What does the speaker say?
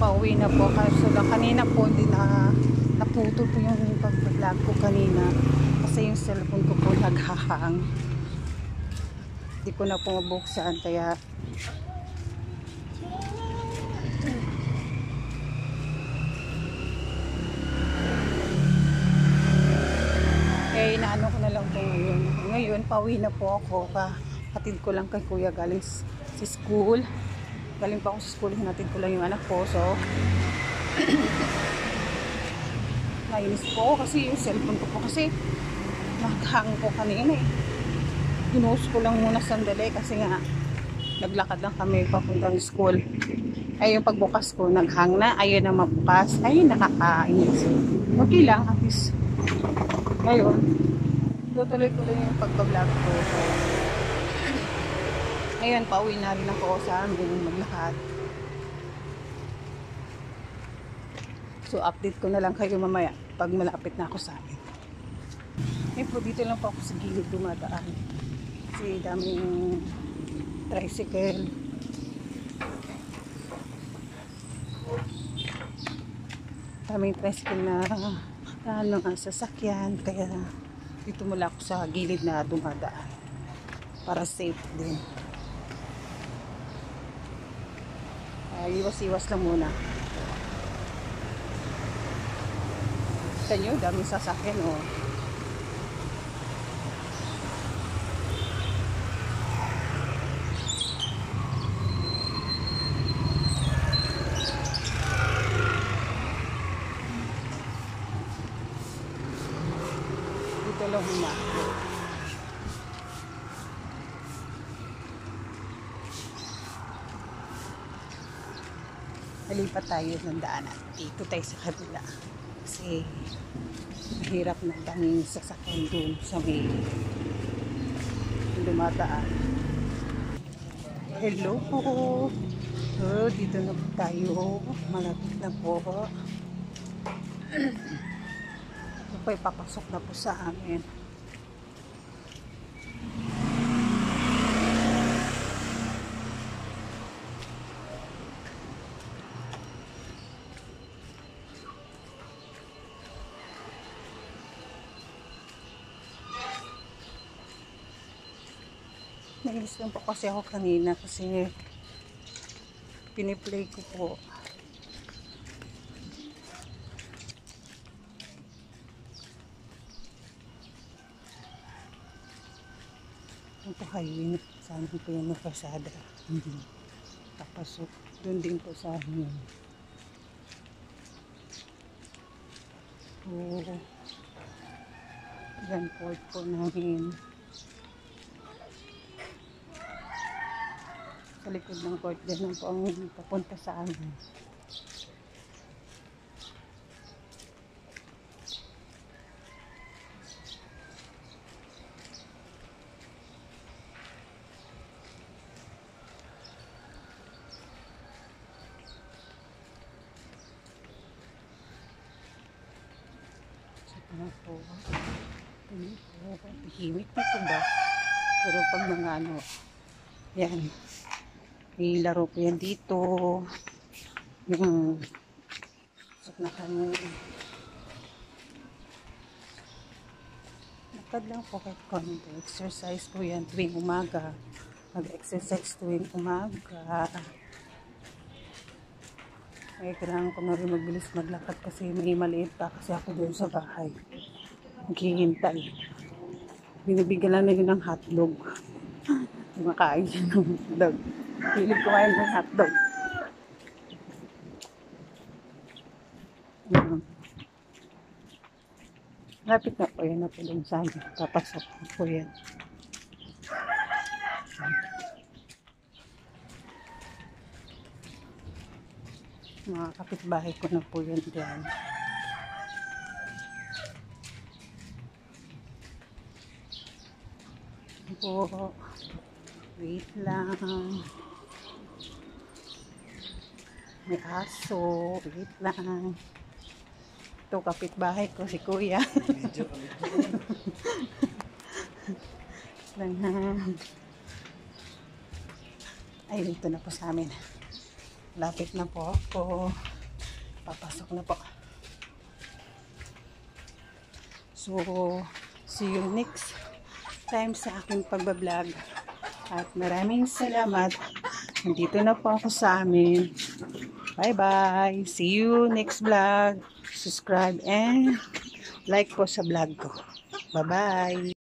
pauwi na po. Kaso lang kanina po hindi naputol po yung pag-vlog ko kanina. Kasi yung cellphone ko po naghahang. Hindi ko na po mabuksan kaya inaano ko na lang po ngayon. Ngayon, pauwi na po ako. Hatid ko lang kay kuya galing si school. Galing pa ako sa school, hinatid ko lang yung anak ko. So, nainis po ako kasi yung cellphone ko po kasi naghang po kanina eh. Ginuhos ko lang muna sandali kasi nga naglakad lang kami papuntang school. Ay yung pagbukas ko, naghang na. Ayun na mabukas. Ay, nakakainis. Okay lang, at least. Ngayon, tutuloy-tuloy yung pagbablog ko. So, ngayon, pauwi na rin ako sa amin maglakad. So, update ko na lang kayo mamaya pag malapit na ako sa amin. Ngayon po, dito lang po ako sa gilid dumadaan. Kasi daming tricycle. Daming tricycle na sasakyan. Kaya dito mula ako sa gilid na dumadaan. Para safe din. Iwas-iwas lang muna. Kita nyo, daming sasakyan oh. Dito lang muna. Nalipat tayo ng daanan. Dito tayo sa kabila. Kasi mahirap na daming sasakyan doon sa may dumadaan. Hello po. So, dito na po tayo. Malapit na po. Ito po ipapasok na po sa amin. Nainis lang po kasi ako kanina kasi piniplay ko po. Ito highway. Saan po yung pasada. Papasok. Doon din po sa amin. So, yan po namin. Sa likod ng court din po ang papunta sa amin. Ano po? Tahimik dito ba? Pero pag mga ano, yan. May laro po yan dito. Yung na kami. Lakad lang po kahit konti. Exercise po yan tuwing umaga. Mag-exercise tuwing umaga. Kaya kailangan ko na rin magbilis maglakad kasi may maliit pa kasi ako doon sa bahay. Naghihintay. Binibigyan lang na yun ng hotdog. Kumakain siya ng hotdog. Hilig kumain ng hotdog. Lapit na po yan na po doon sa amin. Papasok po yan. Mga kapitbahay ko na po yan dyan. Po, wait lang. May aso, wait lang. Ito kapitbahay ko si Kuya. Ay, dito na po sa amin. Lapit na po ako. Papasok na po. So, see you next time sa aking pagbablog. At maraming salamat. Nandito na po ako sa amin. Bye-bye. See you next vlog. Subscribe and like po sa vlog ko. Bye-bye.